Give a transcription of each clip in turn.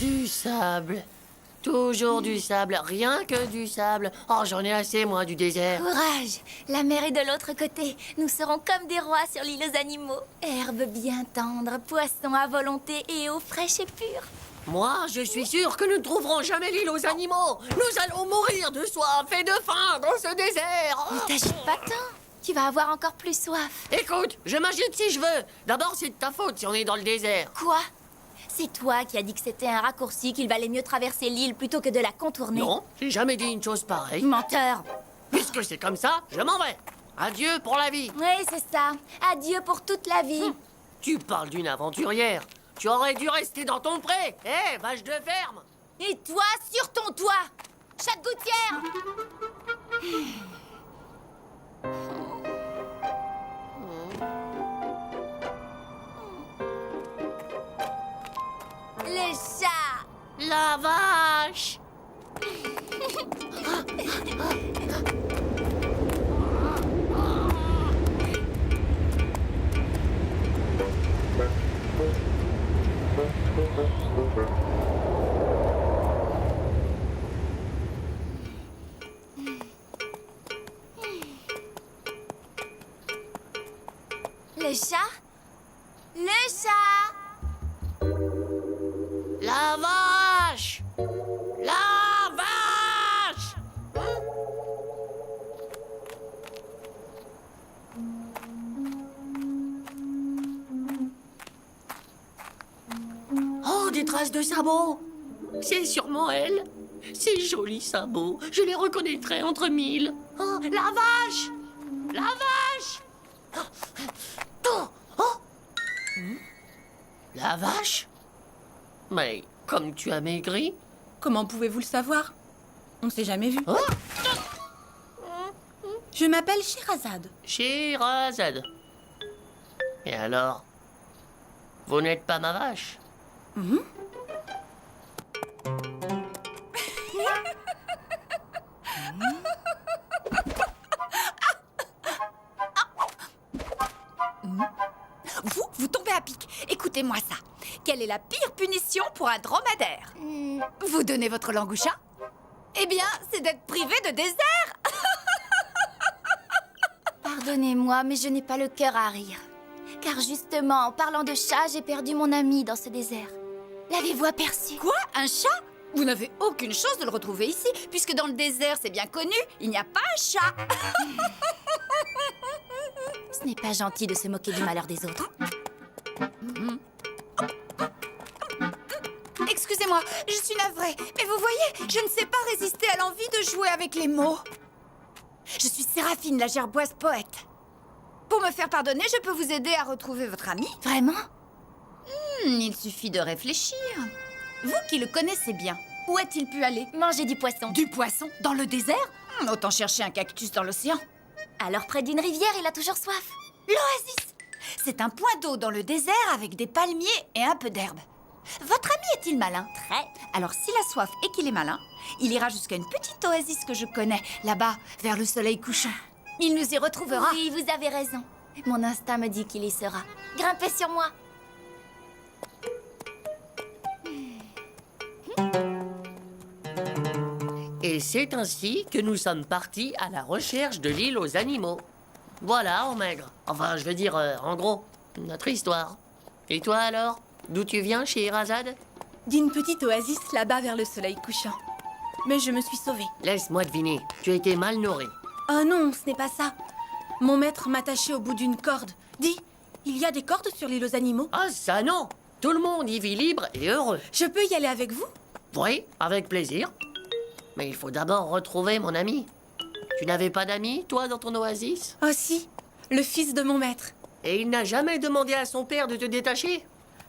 Du sable. Toujours du sable, rien que du sable. Oh, j'en ai assez, moi, du désert. Courage! La mer est de l'autre côté. Nous serons comme des rois sur l'île aux animaux. Herbes bien tendres, poissons à volonté et eau fraîche et pure. Moi, je suis sûr que nous ne trouverons jamais l'île aux animaux. Nous allons mourir de soif et de faim dans ce désert. Ne t'agite pas tant. Tu vas avoir encore plus soif. Écoute, je m'agite si je veux. D'abord, c'est de ta faute si on est dans le désert. Quoi? C'est toi qui as dit que c'était un raccourci, qu'il valait mieux traverser l'île plutôt que de la contourner. Non, j'ai jamais dit une chose pareille. Menteur! Puisque c'est comme ça, je m'en vais. Adieu pour la vie. Oui, c'est ça. Adieu pour toute la vie. Tu parles d'une aventurière. Tu aurais dû rester dans ton pré. Hé, vache de ferme. Et toi, sur ton toit! Chat de gouttière! Le chat! La vache. Le chat? Le chat! La vache. La vache. Oh, des traces de sabots. C'est sûrement elle. Ces jolis sabots, je les reconnaîtrai entre mille. Oh, la vache. La vache. Oh, oh. La vache? Mais comme tu as maigri. Comment pouvez-vous le savoir? On ne s'est jamais vu. Oh, Je m'appelle Sherazade. Sherazade. Et alors? Vous n'êtes pas ma vache? Vous tombez à pic. Écoutez-moi ça. Quelle est la pire punition pour un dromadaire? Vous donnez votre langue au chat? Eh bien, c'est d'être privé de désert. Pardonnez-moi, mais je n'ai pas le cœur à rire. Car justement, en parlant de chat, j'ai perdu mon ami dans ce désert. L'avez-vous aperçu? Quoi? Un chat? Vous n'avez aucune chance de le retrouver ici, puisque dans le désert, c'est bien connu, il n'y a pas un chat. Ce n'est pas gentil de se moquer du malheur des autres. Excusez-moi, je suis navrée, mais vous voyez, je ne sais pas résister à l'envie de jouer avec les mots. Je suis Séraphine, la gerboise poète. Pour me faire pardonner, je peux vous aider à retrouver votre ami. Vraiment? Il suffit de réfléchir. Vous qui le connaissez bien, où a-t-il pu aller? Manger du poisson. Du poisson? Dans le désert? Autant chercher un cactus dans l'océan. Alors près d'une rivière, il a toujours soif. L'oasis! C'est un point d'eau dans le désert avec des palmiers et un peu d'herbe. Votre ami est-il malin? Très. Alors s'il a soif et qu'il est malin, il ira jusqu'à une petite oasis que je connais, là-bas, vers le soleil couchant. Il nous y retrouvera. Oui, vous avez raison. Mon instinct me dit qu'il y sera. Grimpez sur moi. Et c'est ainsi que nous sommes partis à la recherche de l'île aux animaux. Voilà, en maigre. Enfin, je veux dire, en gros, notre histoire. Et toi alors? D'où tu viens, Sherazade? D'une petite oasis là-bas vers le soleil couchant. Mais je me suis sauvée. Laisse-moi deviner, tu as été mal nourri. Oh non, ce n'est pas ça. Mon maître m'attachait au bout d'une corde. Dis, il y a des cordes sur l'île aux animaux? Ah, ça non! Tout le monde y vit libre et heureux. Je peux y aller avec vous? Oui, avec plaisir. Mais il faut d'abord retrouver mon ami. Tu n'avais pas d'amis, toi, dans ton oasis? Oh si, le fils de mon maître. Et il n'a jamais demandé à son père de te détacher?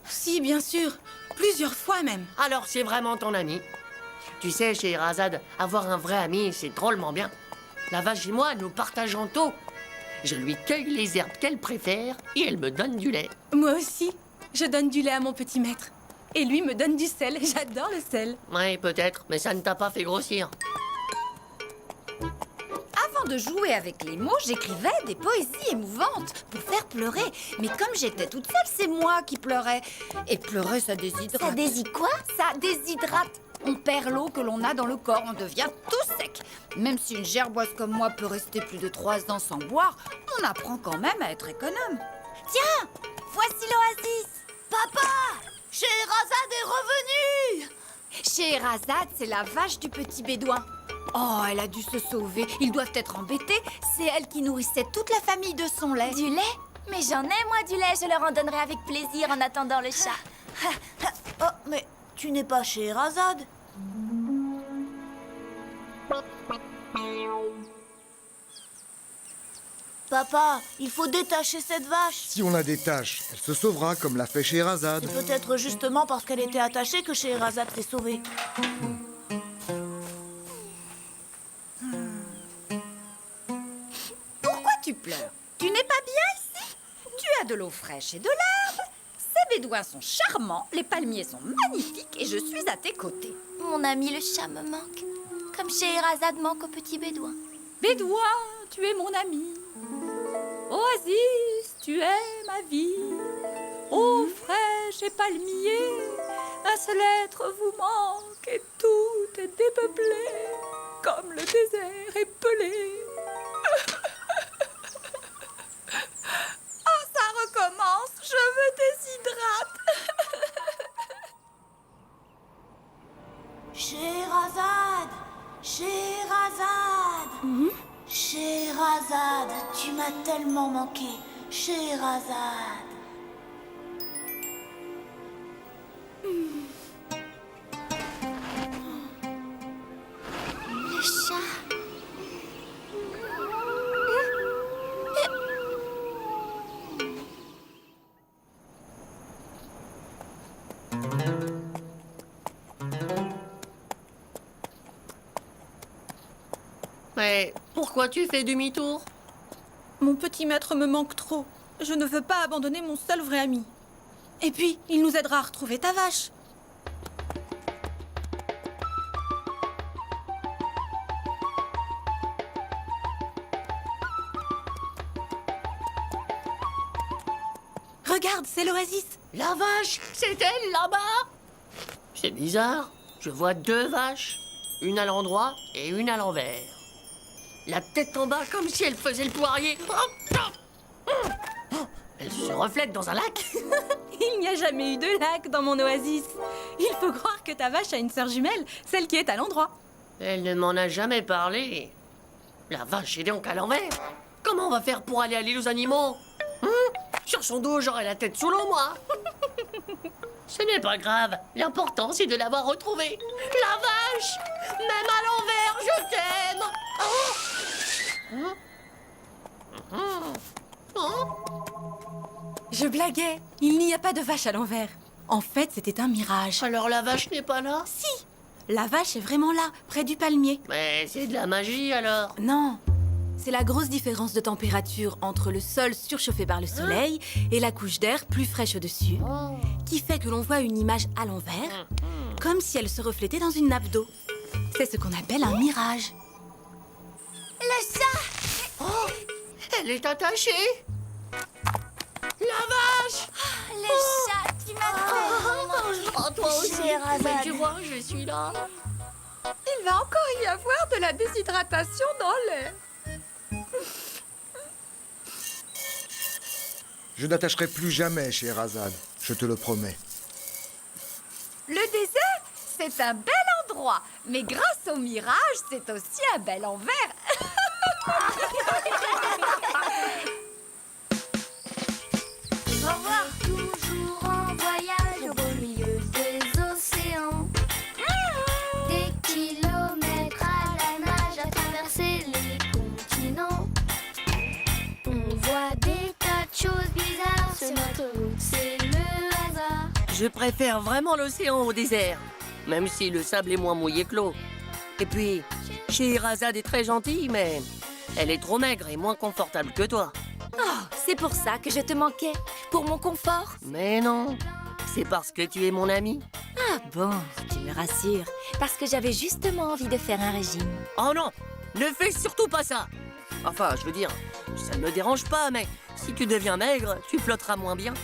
Si, bien sûr. Plusieurs fois même. Alors c'est vraiment ton ami. Tu sais, Sherazade, avoir un vrai ami, c'est drôlement bien. La vache et moi, nous partageons tout. Je lui cueille les herbes qu'elle préfère et elle me donne du lait. Moi aussi. Je donne du lait à mon petit maître. Et lui me donne du sel. J'adore le sel. Oui, peut-être, mais ça ne t'a pas fait grossir. Avant avant de jouer avec les mots, j'écrivais des poésies émouvantes pour faire pleurer. Mais comme j'étais toute seule, c'est moi qui pleurais. Et pleurer, ça déshydrate. Ça désire quoi? Ça déshydrate. On perd l'eau que l'on a dans le corps, on devient tout sec. Même si une gerboise comme moi peut rester plus de 3 ans sans boire, on apprend quand même à être économe. Tiens, voici l'oasis. Papa, Scheherazade est revenue. Scheherazade, c'est la vache du petit bédouin. Oh, elle a dû se sauver. Ils doivent être embêtés. C'est elle qui nourrissait toute la famille de son lait. Du lait? Mais j'en ai, moi, du lait. Je leur en donnerai avec plaisir en attendant le chat. Oh, mais tu n'es pas Scheherazade. Papa, il faut détacher cette vache. Si on la détache, elle se sauvera comme l'a fait Scheherazade. C'est peut-être justement parce qu'elle était attachée que Scheherazade s'est sauvée. Pourquoi tu pleures? Tu n'es pas bien ici? Tu as de l'eau fraîche et de l'herbe. Ces bédouins sont charmants, les palmiers sont magnifiques et je suis à tes côtés. Mon ami le chat me manque. Comme Scheherazade manque au petit bédouin. Bédouin, tu es mon ami. Oasis, tu es ma vie. Eau fraîche et palmier, un seul être vous manque et tout est dépeuplé, comme le désert est pelé. Oh, ça recommence, je me déshydrate. Scheherazade, Scheherazade, Scheherazade, tu m'as tellement manqué, Scheherazade. Le chat. Mais pourquoi tu fais demi-tour? Mon petit maître me manque trop. Je ne veux pas abandonner mon seul vrai ami. Et puis, il nous aidera à retrouver ta vache. Regarde, c'est l'oasis. La vache, c'est elle là-bas? C'est bizarre. Je vois 2 vaches. Une à l'endroit et une à l'envers. La tête en bas comme si elle faisait le poirier. Elle se reflète dans un lac. Il n'y a jamais eu de lac dans mon oasis. Il faut croire que ta vache a une sœur jumelle, celle qui est à l'endroit. Elle ne m'en a jamais parlé. La vache est donc à l'envers. Comment on va faire pour aller à l'île aux animaux? Sur son dos, j'aurai la tête sous l'eau, moi. Ce n'est pas grave. L'important, c'est de l'avoir retrouvée. La vache! Même à l'envers, je t'aime! Je blaguais. Il n'y a pas de vache à l'envers. En fait, c'était un mirage. Alors la vache n'est pas là? Si, la vache est vraiment là, près du palmier. Mais c'est de la magie, alors. Non, c'est la grosse différence de température entre le sol surchauffé par le soleil et la couche d'air plus fraîche au-dessus, qui fait que l'on voit une image à l'envers, comme si elle se reflétait dans une nappe d'eau. C'est ce qu'on appelle un mirage. Le chat! Elle est attachée. La vache! Le chat, tu m'as tellement manqué. Oh, toi aussi. Scheherazade. Mais tu vois, je suis là. Il va encore y avoir de la déshydratation dans l'air. Je n'attacherai plus jamais Scheherazade, je te le promets. Le désert, c'est un bel endroit, mais grâce au mirage, c'est aussi un bel envers. Au revoir. Toujours en voyage au milieu des océans. Des kilomètres à la nage à traverser les continents. On voit des tas de choses bizarres sur notre route, c'est le hasard. Je préfère vraiment l'océan au désert, même si le sable est moins mouillé que l'eau. Et puis, Scheherazade est très gentille, mais elle est trop maigre et moins confortable que toi. Oh, c'est pour ça que je te manquais. Pour mon confort. Mais non, c'est parce que tu es mon ami. Ah bon, tu me rassures. Parce que j'avais justement envie de faire un régime. Oh non, ne fais surtout pas ça. Enfin, je veux dire, ça ne me dérange pas, mais si tu deviens maigre, tu flotteras moins bien.